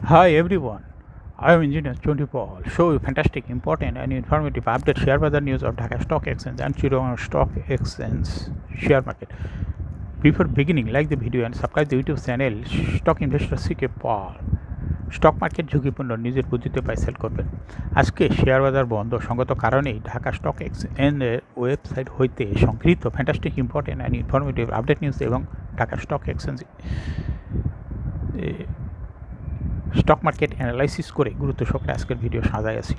Hi everyone, I am Engineer Chonti Paul. Show you fantastic, important and informative update share weather news of Dhaka Stock Exchange and Chittagong Stock Exchange share market. Before beginning, like the video and subscribe the YouTube channel Stock Investor CK Paul. Stock market ঝুঁকিপূর্ণ নিজের বুদ্ধিতে পাই sell করবেন। আজকে share বাজার বন্ধ সঙ্গত কারণেই Dhaka stock এক্সচেঞ্জের ওয়েবসাইট হইতে সংগৃহীত fantastic important and informative update news এবং Dhaka stock exchange stock market analysis করে গুরুত্ব সহকারে আজকের ভিডিও সাজাই আছি।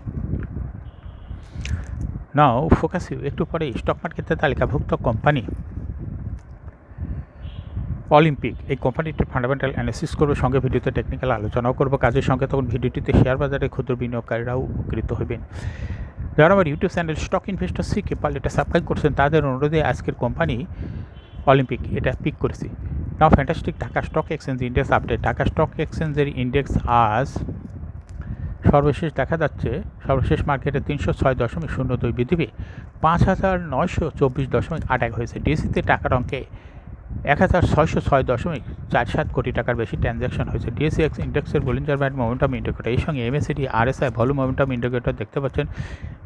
নাও ফোকাস ইউ একটু পরে স্টক মার্কেটের তালিকাভুক্ত কোম্পানি অলিম্পিক এই কোম্পানিটির ফান্ডামেন্টাল অ্যানালিসিস করবো, সঙ্গে ভিডিওতে টেকনিক্যাল আলোচনাও করবো কাজের সঙ্গে। তখন ভিডিওটিতে শেয়ার বাজারে ক্ষুদ্র বিনিয়োগকারীরাও উপকৃত হবেন। যারা আমার YouTube channel stock investor CK Pal এটা সাবস্ক্রাইব করছেন তাদের অনুরোধে আজকের কোম্পানি অলিম্পিক এটা পিক করেছি। Now fantastic Dhaka stock exchange index update. Dhaka stock এক্সচেঞ্জের ইন্ডেক্স আজ সর্বশেষ দেখা যাচ্ছে সর্বশেষ মার্কেটে 306.02 বৃদ্ধি পেয়ে 5,924.81 হয়েছে। ডিএসিতে টাকার অঙ্কে 1,606.47 কোটি টাকার বেশি ট্রানজ্যাকশন হয়েছে। ডিএসি এক্স ইন্ডেক্সের বলিঞ্জার ব্যান্ড মোমেন্টাম ইন্ডিকেটর এই সঙ্গে MACD RSI volume momentum indicator দেখতে পাচ্ছেন।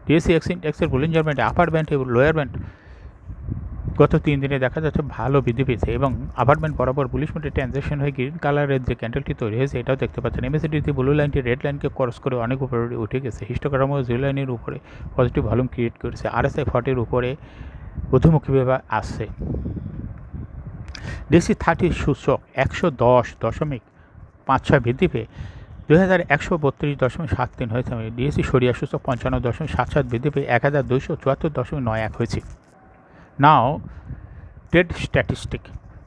ডিএসি এক্স ইন্ডেক্সের বলিঞ্জার ব্যান্ড আপার ব্যান্ড এবং লোয়ার ব্যান্ড গত 3 দিনে দেখা যাচ্ছে ভালো বৃদ্ধি পেয়েছে এবং আপার ব্যান্ড বরাবর বুলিশ মোডে ট্রানজ্যাকশন হয়ে গ্রিন কালারের যে ক্যান্ডেলটি তৈরি হয়েছে এটাও দেখতে পাচ্ছেন। এমএসিডিতে ব্লু লাইনটি রেড লাইনকে ক্রস করে অনেক উপরে উঠে গেছে। হিস্টোগ্রামও জিরো লাইনের উপরে পজিটিভ ভলিউম ক্রিয়েট করেছে। আরএসআই 40 উপরে ঊর্ধ্বমুখীভাবে আসছে। ডিএসি 30 সূচক 110.56 বৃদ্ধি পেয়ে 2,132.73 হয়েছে। ডিএসি সরিয়া সূচক 55.77 বৃদ্ধি পেয়ে 1,274.91 হয়েছে। নাও ট্রেড স্ট্যাটিস্টিক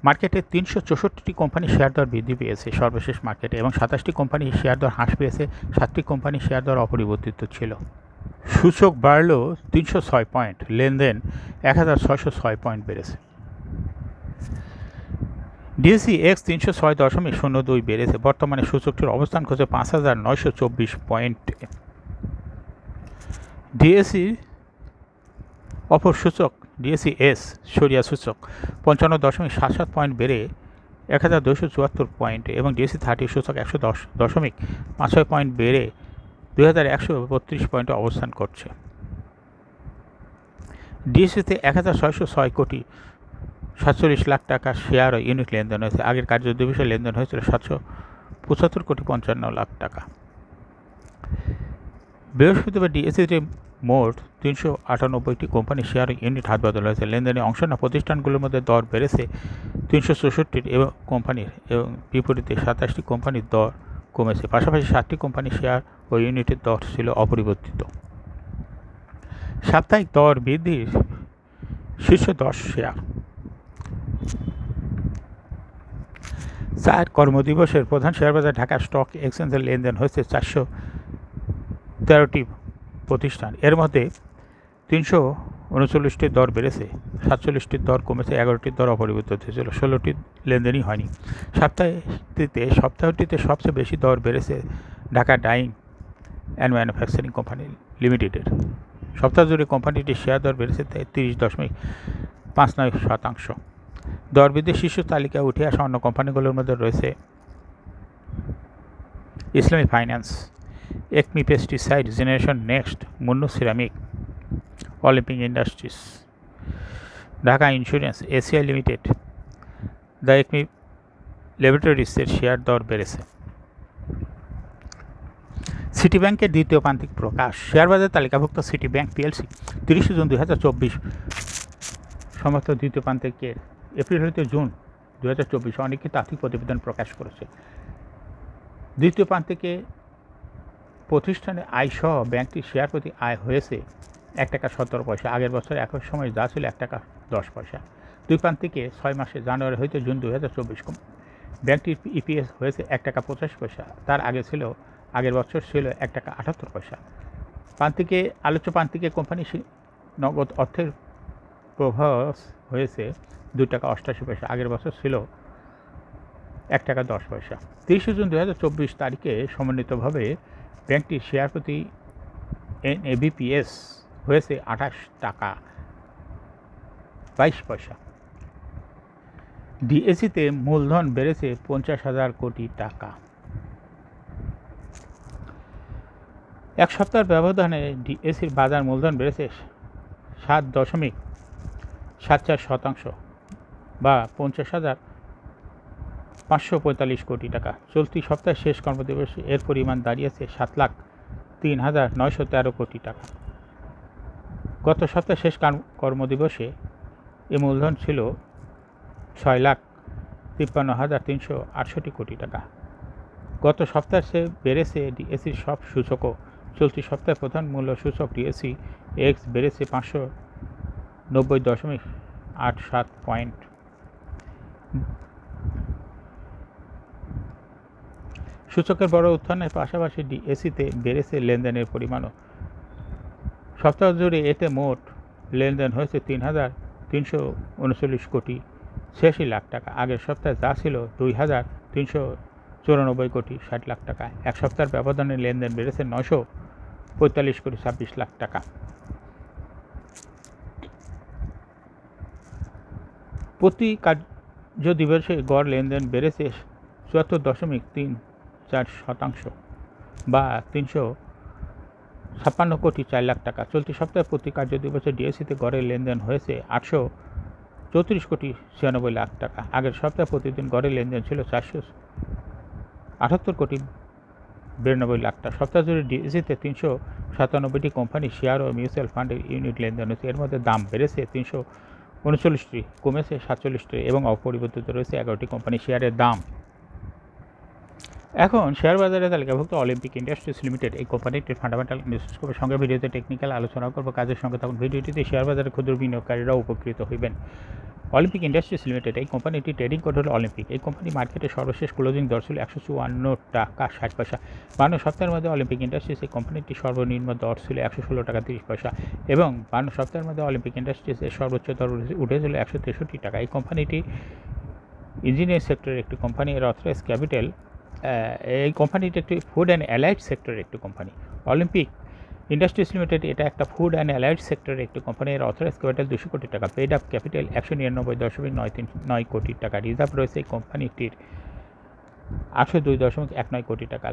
মার্কেটে 364টি কোম্পানি শেয়ার দর বৃদ্ধি পেয়েছে সর্বশেষ মার্কেটে এবং 27টি কোম্পানি শেয়ার দর হ্রাস পেয়েছে। 7টি কোম্পানি শেয়ার দর অপরিবর্তিত ছিল। সূচক বাড়ল 306 পয়েন্ট, লেনদেন 1,606 পয়েন্ট বেড়েছে। ডিএসি এক্স 306.02 বেড়েছে। বর্তমানে সূচকটির অবস্থান করছে 5,924 পয়েন্টে। ডিএসি অপর সূচক ডিএসি এস সরিয়া সূচক 55.77 পয়েন্ট বেড়ে 1,274 পয়েন্ট এবং ডিএসি 30 সূচক 110.56 পয়েন্ট বেড়ে 2,132 পয়েন্টে অবস্থান করছে। ডিএসিতে 1,606 কোটি 47 লাখ টাকা শেয়ার ও ইউনিট লেনদেন হয়েছে। আগের কার্য দিবসে লেনদেন হয়েছিল 775 কোটি 55 লাখ টাকা। বৃহস্পতিবার ডিএসিতে মোট 398টি কোম্পানি শেয়ার ইউনিট হাত বদল হয়েছে। লেনদেনে অংশ না প্রতিষ্ঠানগুলোর মধ্যে দর বেড়েছে 364টির এবং কোম্পানির এবং বিপরীতে 27টি কোম্পানির দর কমেছে। পাশাপাশি 7টি কোম্পানি শেয়ার ও ইউনিটের দর ছিল অপরিবর্তিত। সাপ্তাহিক দর বৃদ্ধির শীর্ষ 10 শেয়ার। 4 কর্মদিবসের প্রধান শেয়ারবাজার ঢাকা স্টক এক্সচেঞ্জের লেনদেন হয়েছে 413টি প্রতিষ্ঠান। এর মধ্যে 339টির দর বেড়েছে, 47টির দর কমেছে, 11টির দর অপরিবর্তিত ছিল, 16টির লেনদেনই হয়নি। সপ্তাহটিতে সবচেয়ে বেশি দর বেড়েছে Dhaka dyeing and manufacturing company লিমিটেডের। সপ্তাহ জুড়ে কোম্পানিটির শেয়ার দর বেড়েছে 30.59%। দর বৃদ্ধির শীর্ষ তালিকায় উঠে আসা অন্য কোম্পানিগুলোর মধ্যে রয়েছে Islami finance, Acme pesticide, generation next, Munnu ceramic, Olympic industries, Dhaka insurance, ACI limited, the Acme ল্যাবরেটরিজের শেয়ার দর বেড়েছে। সিটি ব্যাংকের দ্বিতীয় প্রান্তিক প্রকাশ। শেয়ার বাজার তালিকাভুক্ত সিটি ব্যাংক পিএলসি 30 জুন 2024 সমস্ত দ্বিতীয় প্রান্তিকের এপ্রিল হতে জুন 2024 অনেকটি তাত্ত্বিক প্রতিবেদন প্রকাশ করেছে। দ্বিতীয় প্রান্তিকে প্রতিষ্ঠানে আয়সহ ব্যাংকটির শেয়ার প্রতি আয় হয়েছে 1 টাকা 17 পয়সা। আগের বছর একই সময় যা ছিল 1 টাকা 10 পয়সা। দুই প্রান্তিকে 6 মাসে জানুয়ারি হইতে জুন 2024 ব্যাংকটির ইপিএস হয়েছে 1 টাকা 85 পয়সা। তার আগের বছর ছিল 1 টাকা 78 পয়সা। আলোচ্য প্রান্তিকে কোম্পানি নগদ অর্থের প্রবাহ হয়েছে 2 টাকা 88 পয়সা। আগের বছর ছিল 1 টাকা 10 পয়সা। 30 জুন 2024 তারিখে সমন্বিতভাবে ব্যাংকটির শেয়ার প্রতি এনএবিপিএস হয়েছে 28 টাকা 22 পয়সা। ডিএসিতে মূলধন বেড়েছে 50,000 কোটি টাকা। এক সপ্তাহের ব্যবধানে ডিএসির বাজার মূলধন বেড়েছে 7.74% বা 50,545 কোটি টাকা। চলতি সপ্তাহের শেষ কর্মদিবসে এর পরিমাণ দাঁড়িয়েছে 7,03,913 কোটি টাকা। গত সপ্তাহের শেষ কর্মদিবসে এ মূলধন ছিল 6,53,368 কোটি টাকা। গত সপ্তাহে সে বেড়েছে ডিএসির সব সূচকও। চলতি সপ্তাহে প্রধান মূল্য সূচক ডিএসি এক্স বেড়েছে 590.87 পয়েন্ট। সূচকের বড় উত্থানের পাশাপাশি ডিএসিতে বেড়েছে লেনদেনের পরিমাণও। সপ্তাহ জুড়ে এতে মোট লেনদেন হয়েছে 3,339 কোটি 86 লাখ টাকা। আগের সপ্তাহে যা ছিল 2,394 কোটি 60 লাখ টাকা। এক সপ্তাহের ব্যবধানে লেনদেন বেড়েছে 945 কোটি 26 লাখ টাকা। প্রতি কার্য দিবসে গড় লেনদেন বেড়েছে 74.34% বা 356 কোটি 4 লাখ টাকা। চলতি সপ্তাহে প্রতি কার্য দিবসে ডিএসিতে গড়ের লেনদেন হয়েছে 834 কোটি 96 লাখ টাকা। আগের সপ্তাহে প্রতিদিন গড়ের লেনদেন ছিল 478 কোটি 92 লাখ টাকা। সপ্তাহ জুড়ে ডিএসিতে 397টি কোম্পানি শেয়ার ও মিউচুয়াল ফান্ডের ইউনিট লেনদেন হয়েছে। এর মধ্যে দাম বেড়েছে 339টি, কমেছে 47টি এবং অপরিবর্তিত রয়েছে 11টি কোম্পানি শেয়ারের দাম। এখন শেয়ার বাজারে তালিকাভুক্ত অলিম্পিক ইন্ডাস্ট্রিজ লিমিটেড এই কোম্পানিটির ফান্ডামেন্টাল বিশ্লেষণের সঙ্গে ভিডিওতে টেকনিক্যাল আলোচনা করব। কাজের সঙ্গে তখন ভিডিওটিতে শেয়ার বাজারে ক্ষুদ্র বিনিয়োগকারীরাও উপকৃত হইবেন। অলিম্পিক ইন্ডাস্ট্রিজ লিমিটেড এই কোম্পানিটি ট্রেডিং কোড হল অলিম্পিক। এই কোম্পানি মার্কেটে সর্বশেষ ক্লোজিং দর ছিল 154 টাকা 60 পয়সা। 52 সপ্তাহের মধ্যে অলিম্পিক ইন্ডাস্ট্রিজ এই কোম্পানিটির সর্বনিম্ন দর ছিল 116 টাকা 30 পয়সা এবং 52 সপ্তাহের মধ্যে অলিম্পিক ইন্ডাস্ট্রিজ এর সর্বোচ্চ দর উঠেছিল 163 টাকা। এই কোম্পানিটি ইঞ্জিনিয়ারিং সেক্টরের একটি কোম্পানি। এর অথরাইজ ক্যাপিটাল, এই কোম্পানিটি একটি ফুড অ্যান্ড অ্যালাইড সেক্টরের একটি কোম্পানি। অলিম্পিক ইন্ডাস্ট্রিজ লিমিটেড এটা একটা ফুড অ্যান্ড অ্যালাইড সেক্টরের একটি কোম্পানি। এর অথরাইজ ক্যাপিটাল 200 কোটি টাকা। পেড আপ ক্যাপিটাল 199.93 কোটি টাকা। রিজার্ভ রয়েছে এই কোম্পানিটির 802.19 কোটি টাকা।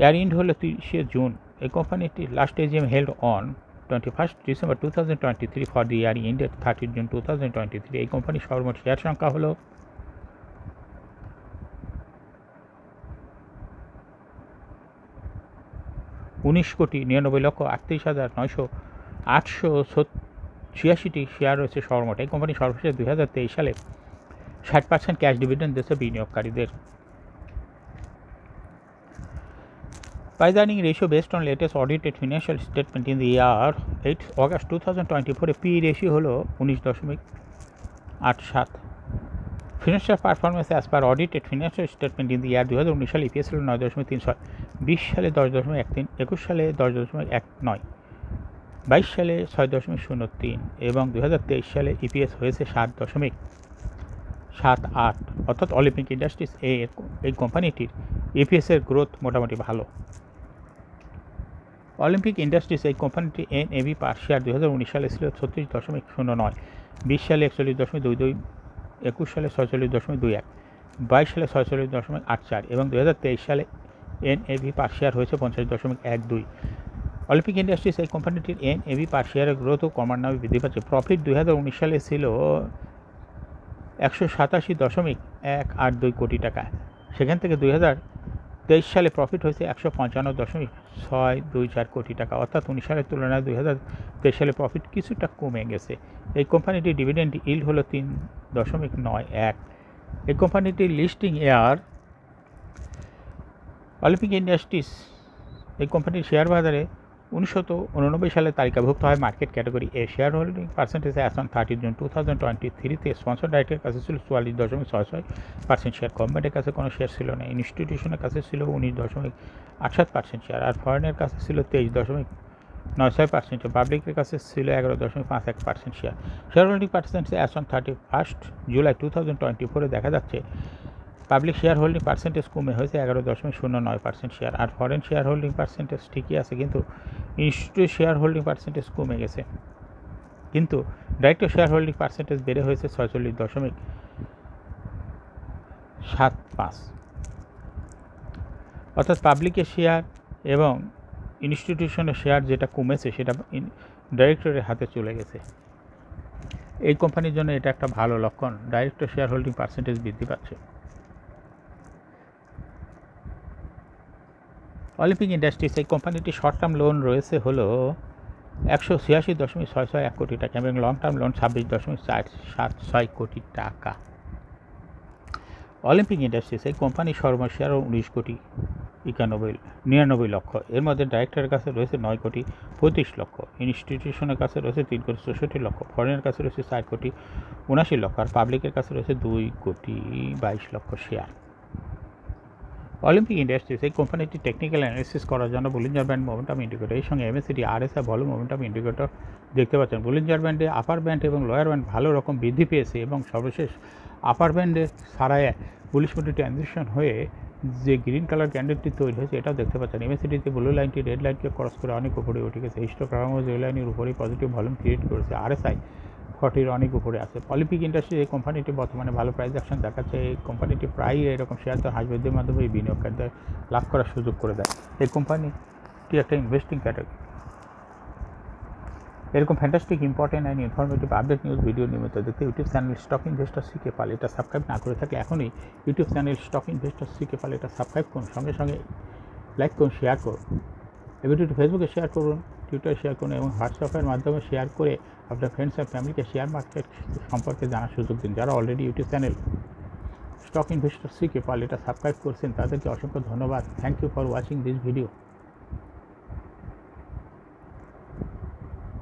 ইয়ার ইন্ড হল 30 জুন। এই কোম্পানিটির last AGM held on 21 December 2023 for the year ended 30 June 2023। এই কোম্পানির সর্বমোট শেয়ার সংখ্যা হলো 19,99,38,986টি শেয়ার রয়েছে সর্বমোট। এই কোম্পানি সর্বশেষ 2023 সালে 60% ক্যাশ ডিভিডেন্ড দিয়েছে বিনিয়োগকারীদের। Price earning ratio based on latest audited financial statement in the year 8 August 2024 এ PE রেশিও হলো 19.87। Financial performance as per audited financial statement in the year 2019 সালে ইপিএস ছিল 9.36, 20 সালে 10.13, 21 সালে 10.19, 22 সালে 6.03 এবং 2023 সালে ইপিএস হয়েছে 7.78। অর্থাৎ অলিম্পিক ইন্ডাস্ট্রিজ এই কোম্পানিটির ইপিএসের গ্রোথ মোটামুটি ভালো। অলিম্পিক ইন্ডাস্ট্রিজ এই কোম্পানিটি এনএভি পার শেয়ার 2019 সালে ছিল 36.09, 20 সালে 41.22, 21 সালে 46.21, 22 সালে 46.84 এবং 2023 সালে এনএভি পার শেয়ার হয়েছে 50.12। অলিম্পিক ইন্ডাস্ট্রিজ এই কোম্পানিটির এনএভি পার শেয়ারের গ্রোথও ক্রমান্বয়ে বৃদ্ধি পাচ্ছে। প্রফিট 2019 সালে ছিল 187.182 কোটি টাকা। সেখান থেকে 2023 সালে প্রফিট হয়েছে 155.624 কোটি টাকা। অর্থাৎ 19 সালের তুলনায় 2023 সালে প্রফিট কিছুটা কমে গেছে। এই কোম্পানিটির ডিভিডেন্ড ইল্ড হলো 3.91। এই কোম্পানিটির লিস্টিং এয়ার অলিম্পিক ইন্ডাস্ট্রিজ এই কোম্পানির শেয়ার বাজারে 1989 সালে তালিকাভুক্ত হয় market category A. Share holding percentage as on 30 June 2023 sponsor ডাইরেক্টের কাছে ছিল 44.66% শেয়ার। গভর্নমেন্টের কাছে কোনো শেয়ার ছিল না। ইনস্টিটিউশনের কাছে ছিল 19.68% শেয়ার আর ফরেনের কাছে ছিল 23.96%। পাবলিকের কাছে ছিল 11.51% share. Share holding percentage as on 31 July 2024 দেখা যাচ্ছে পাবলিক শেয়ার হোল্ডিং পার্সেন্টেজ কমে হয়েছে 11.09% শেয়ার আর ফরেন শেয়ার হোল্ডিং পার্সেন্টেজ ঠিকই আছে, কিন্তু ইনস্টিটিউট শেয়ার হোল্ডিং পার্সেন্টেজ কমে গেছে। কিন্তু ডাইরেক্ট শেয়ার হোল্ডিং পার্সেন্টেজ বেড়ে হয়েছে 46.75। অর্থাৎ পাবলিকের শেয়ার এবং ইনস্টিটিউশনের শেয়ার যেটা কমেছে সেটা ডাইরেক্টরের হাতে চলে গেছে। এই কোম্পানির জন্য এটা একটা ভালো লক্ষণ, ডাইরেক্টর শেয়ার হোল্ডিং পার্সেন্টেজ বৃদ্ধি পাচ্ছে। অলিম্পিক ইন্ডাস্ট্রিজ এই কোম্পানিটি শর্ট টার্ম লোন রয়েছে হলো 186.661 কোটি টাকা এবং লং টার্ম লোন 26.476 কোটি টাকা। অলিম্পিক ইন্ডাস্ট্রিজ এই কোম্পানির সর্বশেয়ার 19.99 লক্ষ। এর মধ্যে ডাইরেক্টরের কাছে রয়েছে 9.35 লক্ষ, ইনস্টিটিউশনের কাছে রয়েছে 3.64 লক্ষ, ফরেনের কাছে রয়েছে 4.79 লক্ষ, আর পাবলিকের কাছে রয়েছে 2.22 লক্ষ শেয়ার। অলিম্পিক ইন্ডাস্ট্রিজ এই কোম্পানিটি টেকনিক্যাল অ্যানালিসিস করার জন্য বলিঞ্জার ব্যান্ড মোমেন্টাম ইন্ডিকেটর এর সঙ্গে MACD RSI volume momentum indicator দেখতে পাচ্ছেন। বলিঞ্জার ব্যান্ডে আপার ব্যান্ড এবং লোয়ার ব্যান্ড ভালো রকম বৃদ্ধি পেয়েছে এবং সর্বশেষ আপার ব্যান্ডে সারায় বুলিশ মোডে ট্রানজিশন হয়ে যে গ্রিন কালার ক্যান্ডেলটি তৈরি হয়েছে এটাও দেখতে পাচ্ছেন। MACDতে ব্লু লাইনটি রেড লাইনকে ক্রস করে অনেক উপরে উঠে গেছে। হিস্টোগ্রামও যে লাইনের উপরেই পজিটিভ ভলিউম ক্রিয়েট করেছে। RSI 40 অনেক উপরে আছে। অলিম্পিক ইন্ডাস্ট্রি এই কোম্পানিটি বর্তমানে ভালো প্রাইস অ্যাকশন দেখাচ্ছে। এই কোম্পানিটি প্রায় এরকম শেয়ার তো হ্রাস বৃদ্ধির মাধ্যমে বিনিয়োগকারীদের লাভ করার সুযোগ করে দেয়। এই কোম্পানিটি একটা ইনভেস্টিং ক্যাটাগরি। এরকম fantastic important and informative update news video নিয়মিত দেখতে YouTube channel stock investor CK Pal এটা সাবস্ক্রাইব না করে থাকলে এখনই YouTube channel stock investor CK Pal এটা সাবস্ক্রাইব করুন, সঙ্গে সঙ্গে লাইক করুন, শেয়ার করুন। এই ভিডিওটি ফেসবুকে শেয়ার করুন, টুইটারে শেয়ার করুন এবং হোয়াটসঅ্যাপের মাধ্যমে শেয়ার করে আপনার ফ্রেন্ডস আর ফ্যামিলিকে শেয়ার মার্কেট সম্পর্কে জানার সুযোগ দিন। যারা already YouTube channel stock investor CK Pal এটা সাবস্ক্রাইব করছেন তাদেরকে অসংখ্য ধন্যবাদ। Thank you for watching this video.